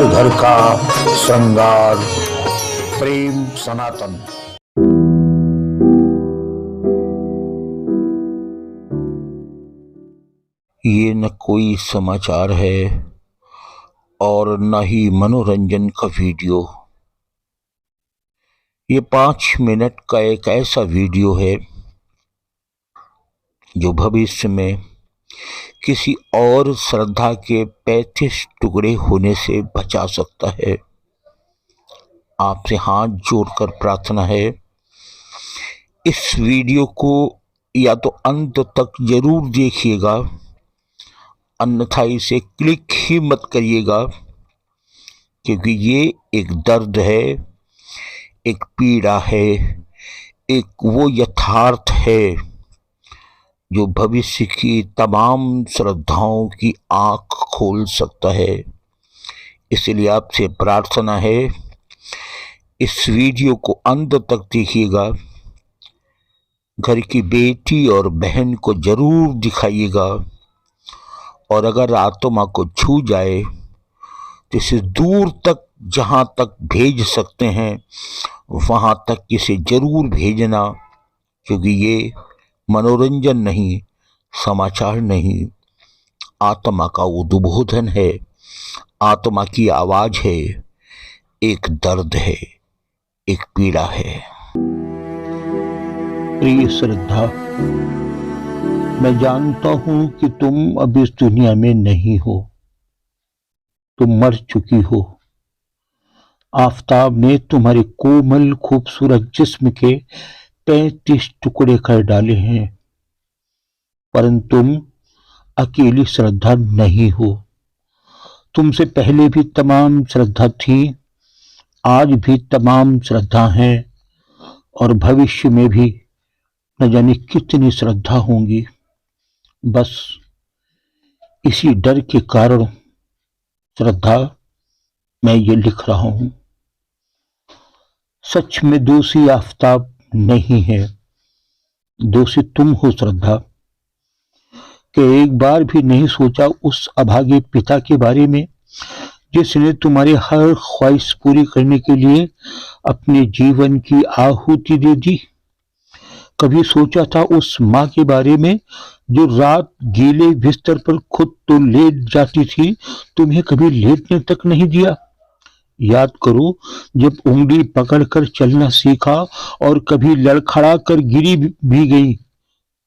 घर घर का श्रृंगार, प्रेम सनातन। ये न कोई समाचार है और न ही मनोरंजन का वीडियो। ये 5 मिनट का एक ऐसा वीडियो है जो भविष्य में किसी और श्रद्धा के 35 टुकड़े होने से बचा सकता है। आपसे हाथ जोड़कर प्रार्थना है, इस वीडियो को या तो अंत तक जरूर देखिएगा, अन्यथा इसे क्लिक ही मत करिएगा, क्योंकि ये एक दर्द है, एक पीड़ा है, एक वो यथार्थ है जो भविष्य की तमाम श्रद्धाओं की आंख खोल सकता है। इसलिए आपसे प्रार्थना है, इस वीडियो को अंत तक देखिएगा, घर की बेटी और बहन को जरूर दिखाइएगा, और अगर आत्मा को छू जाए तो इसे दूर तक जहां तक भेज सकते हैं वहां तक इसे जरूर भेजना, क्योंकि ये मनोरंजन नहीं, समाचार नहीं, आत्मा का उद्बोधन है, आत्मा की आवाज है, एक दर्द है, एक पीड़ा है। प्रिय श्रद्धा, मैं जानता हूं कि तुम अब इस दुनिया में नहीं हो, तुम मर चुकी हो। आफताब ने तुम्हारे कोमल खूबसूरत जिस्म के 35 टुकड़े कर डाले हैं, परंतु तुम अकेली श्रद्धा नहीं हो। तुमसे पहले भी तमाम श्रद्धा थी, आज भी तमाम श्रद्धा हैं, और भविष्य में भी न जाने कितनी श्रद्धा होंगी। बस इसी डर के कारण श्रद्धा मैं ये लिख रहा हूं। सच में दोषी आफताब नहीं है, दोषी तुम हो श्रद्धा, कि एक बार भी नहीं सोचा उस अभागे पिता के बारे में जिसने तुम्हारी हर ख्वाहिश पूरी करने के लिए अपने जीवन की आहुति दे दी। कभी सोचा था उस माँ के बारे में जो रात गीले बिस्तर पर खुद तो लेट जाती थी, तुम्हें कभी लेटने तक नहीं दिया। याद करो, जब उंगली पकड़कर चलना सीखा और कभी लड़खड़ा कर गिरी भी गई,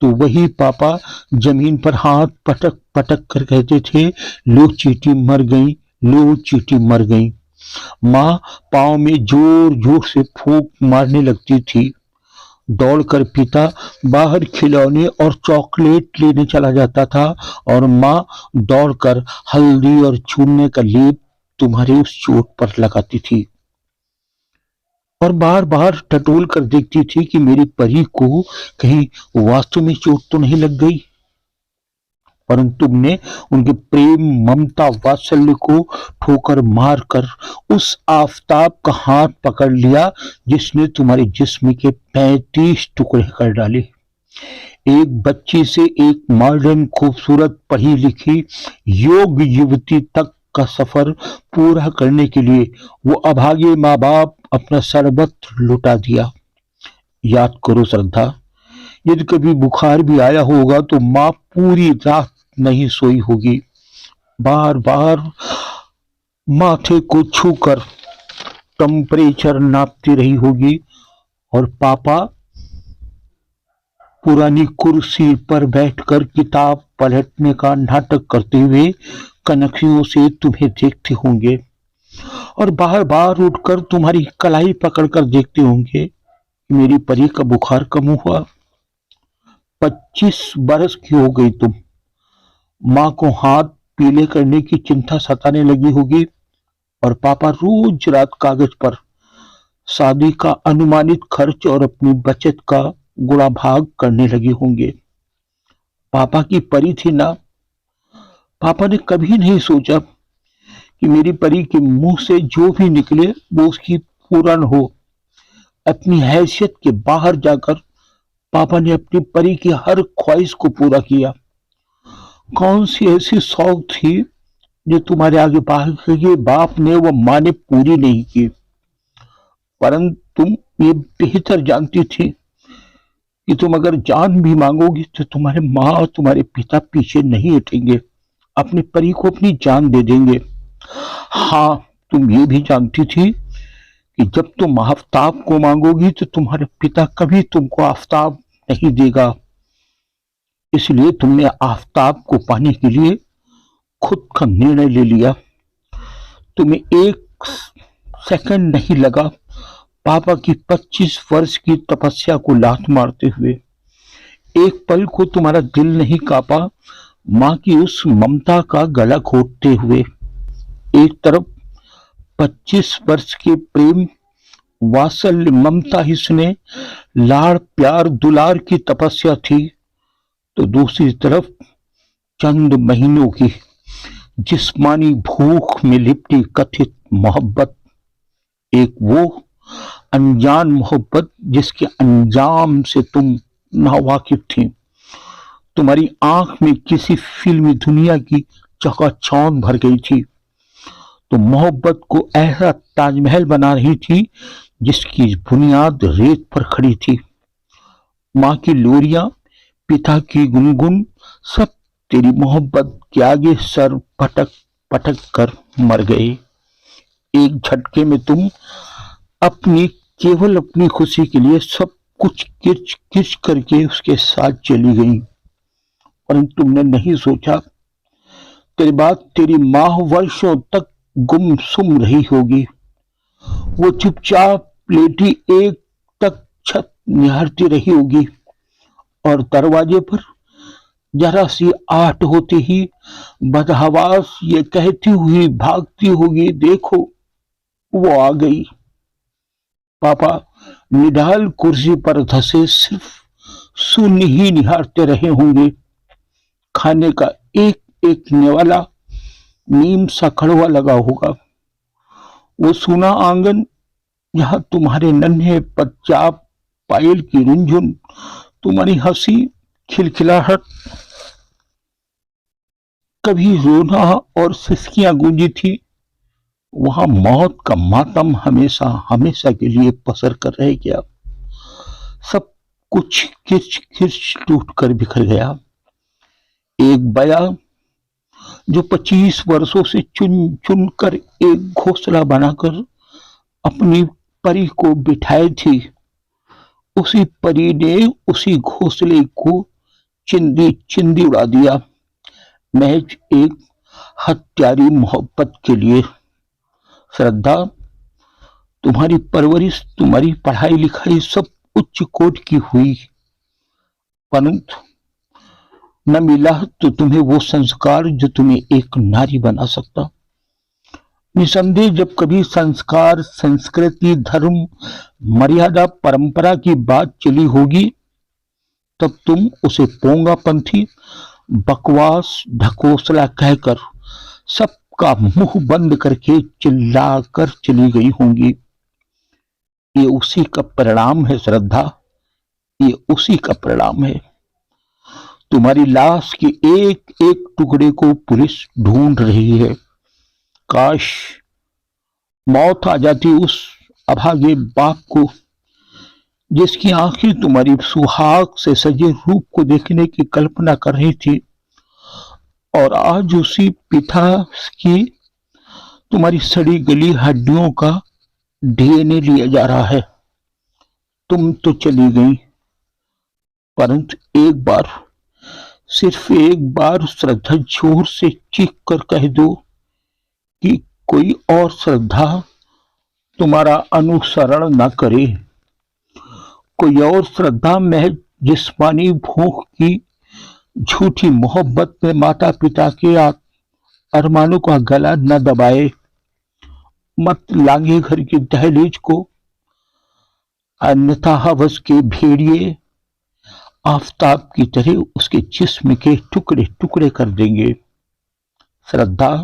तो वही पापा जमीन पर हाथ पटक पटक कर कहते थे, लो चीटी मर गई, लो चीटी मर गई। माँ पाँव में जोर जोर से फूंक मारने लगती थी। दौड़कर पिता बाहर खिलौने और चॉकलेट लेने चला जाता था, और माँ दौड़कर हल्दी और चूने का लेप तुम्हारी उस चोट पर लगाती थी, और बार बार टटोल कर देखती थी कि मेरी परी को कहीं वास्तव में चोट तो नहीं लग गई। परंतु तुमने उनके प्रेम, ममता, वात्सल्य को ठोकर मारकर उस आफताब का हाथ पकड़ लिया जिसने तुम्हारे जिस्म के 35 टुकड़े कर डाले। एक बच्ची से एक मॉडर्न, खूबसूरत, पढ़ी लिखी योग्य युवती तक का सफर पूरा करने के लिए वो अभागे माँ बाप अपना सर्वत्र लुटा दिया। याद करो श्रद्धा, यदि कभी बुखार भी आया होगा तो माँ पूरी रात नहीं सोई होगी, बार बार माथे को छूकर टेम्परेचर नापती रही होगी, और पापा पुरानी कुर्सी पर बैठकर किताब पलटने का नाटक करते हुए कनखियों से तुम्हें देखते होंगे, और बार बार उठकर तुम्हारी कलाई पकड़कर देखते होंगे कि मेरी परी का बुखार कम हुआ। 25 बरस की हो गई तुम। माँ को हाथ पीले करने की चिंता सताने लगी होगी, और पापा रोज रात कागज पर शादी का अनुमानित खर्च और अपनी बचत का गुणा भाग करने लगे होंगे। पापा की परी थी ना, पापा ने कभी नहीं सोचा कि मेरी परी के मुंह से जो भी निकले वो उसकी पूर्ण हो। अपनी हैसियत के बाहर जाकर पापा ने अपनी परी की हर ख्वाहिश को पूरा किया। कौन सी ऐसी शौक थी जो तुम्हारे आगे बाप ने व माँ ने पूरी नहीं की, परंतु तुम ये बेहतर जानती थी कि तुम अगर जान भी मांगोगी तो तुम्हारे माँ और तुम्हारे पिता पीछे नहीं हटेंगे, अपने परी को अपनी जान दे देंगे। हाँ, तुम ये भी जानती थी कि जब तुम आफ्ताब को मांगोगी तो तुम्हारे पिता कभी तुमको आफ्ताब नहीं देगा, इसलिए तुमने आफ्ताब को पाने के लिए खुद का निर्णय ले लिया। तुम्हें एक सेकंड नहीं लगा पापा की 25 वर्ष की तपस्या को लात मारते हुए। एक पल को तुम्हारा दिल नहीं कांपा मां की उस ममता का गला घोटते हुए। एक तरफ 25 वर्ष के प्रेम वात्सल्य ममता ही स्नेह लाड़ प्यार दुलार की तपस्या थी, तो दूसरी तरफ चंद महीनों की जिस्मानी भूख में लिपटी कथित मोहब्बत, एक वो अनजान मोहब्बत जिसके अंजाम से तुम नावाकिफ थी। तुम्हारी आंख में किसी फिल्मी दुनिया की चकाचौंध भर गई थी। तो मोहब्बत को ऐसा ताजमहल बना रही थी जिसकी बुनियाद रेत पर खड़ी थी। माँ की लोरियां, पिता की गुनगुन, सब तेरी मोहब्बत के आगे सर पटक पटक कर मर गए। एक झटके में तुम केवल अपनी खुशी के लिए सब कुछ किच किच करके उसके साथ चली गई, परंतु तुमने नहीं सोचा तेरे बाद तेरी माँ वर्षों तक गुमसुम रही होगी। वो चुपचाप लेटी एक तक छत निहारती रही होगी और दरवाजे पर जरा सी आहट होते ही बदहवास ये कहती हुई भागती होगी, देखो वो आ गई। पापा निढाल कुर्सी पर धसे सिर्फ शून्य ही निहारते रहे होंगे। खाने का एक एक नेवाला नीम सा कड़वा लगा होगा। वो सूना आंगन जहां तुम्हारे नन्हे पदचाप, पायल की रुंझुन, तुम्हारी हंसी, खिलखिलाहट, कभी रोना और सिसकियां गूंजी थी, वहां मौत का मातम हमेशा हमेशा के लिए पसर कर रह गया। सब कुछ खिच खिच टूट कर बिखर गया। एक बया जो 25 वर्षों से चुन चुन कर एक घोंसला बनाकर अपनी परी को बिठाई थी, उसी परी ने उसी घोंसले को चिंदी चिंदी उड़ा दिया, महज एक हत्यारी मोहब्बत के लिए। श्रद्धा, तुम्हारी परवरिश, तुम्हारी पढ़ाई लिखाई सब उच्च कोटि की हुई, परंतु न मिला तो तुम्हें वो संस्कार जो तुम्हें एक नारी बना सकता। निसंदेह जब कभी संस्कार, संस्कृति, धर्म, मर्यादा, परंपरा की बात चली होगी तब तुम उसे पोंगापंथी, बकवास, ढकोसला कहकर सबका मुंह बंद करके चिल्लाकर चली गई होंगी। ये उसी का परिणाम है श्रद्धा, ये उसी का परिणाम है। तुम्हारी लाश के एक एक टुकड़े को पुलिस ढूंढ रही है। काश मौत आ जाती उस अभागे बाप को जिसकी आंखें तुम्हारी सुहाग से सजे रूप को देखने की कल्पना कर रही थी, और आज उसी पिता की तुम्हारी सड़ी गली हड्डियों का डीएनए लिया जा रहा है। तुम तो चली गई, परंतु एक बार, सिर्फ एक बार श्रद्धा जोर से चीख कर कह दो कि कोई और श्रद्धा तुम्हारा अनुसरण न करे, कोई और श्रद्धा महज जिस्मानी भूख की झूठी मोहब्बत में माता पिता के अरमानों का गला न दबाए, मत लांगे घर की दहलीज को, अन्यथा हवस के भेड़िए आफताब की तरह उसके जिस्म के टुकड़े टुकड़े कर देंगे। श्रद्धा,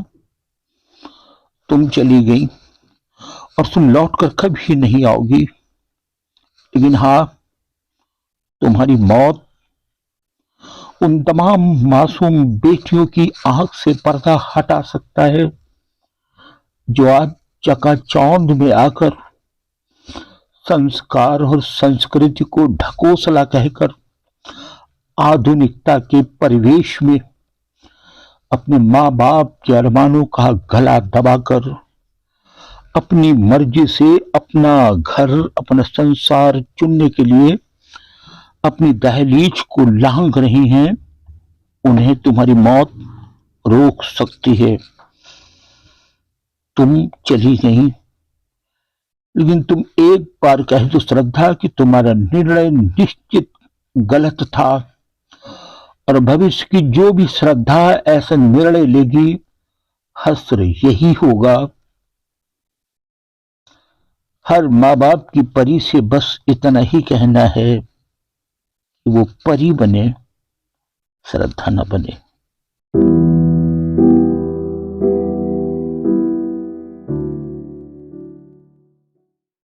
तुम चली गई और तुम लौटकर कभी नहीं आओगी, लेकिन हाँ, तुम्हारी मौत उन तमाम मासूम बेटियों की आंख से पर्दा हटा सकता है जो आज चकाचौंध में आकर संस्कार और संस्कृति को ढकोसला कहकर आधुनिकता के परिवेश में अपने माँ बाप के अरमानों का गला दबाकर अपनी मर्जी से अपना घर, अपना संसार चुनने के लिए अपनी दहलीज को लांघ रही हैं, उन्हें तुम्हारी मौत रोक सकती है। तुम चली नहीं, लेकिन तुम एक बार कह दो श्रद्धा कि तुम्हारा निर्णय निश्चित गलत था, और भविष्य की जो भी श्रद्धा ऐसा निर्णय लेगी, हश्र यही होगा। हर माँ बाप की परी से बस इतना ही कहना है कि वो परी बने, श्रद्धा न बने।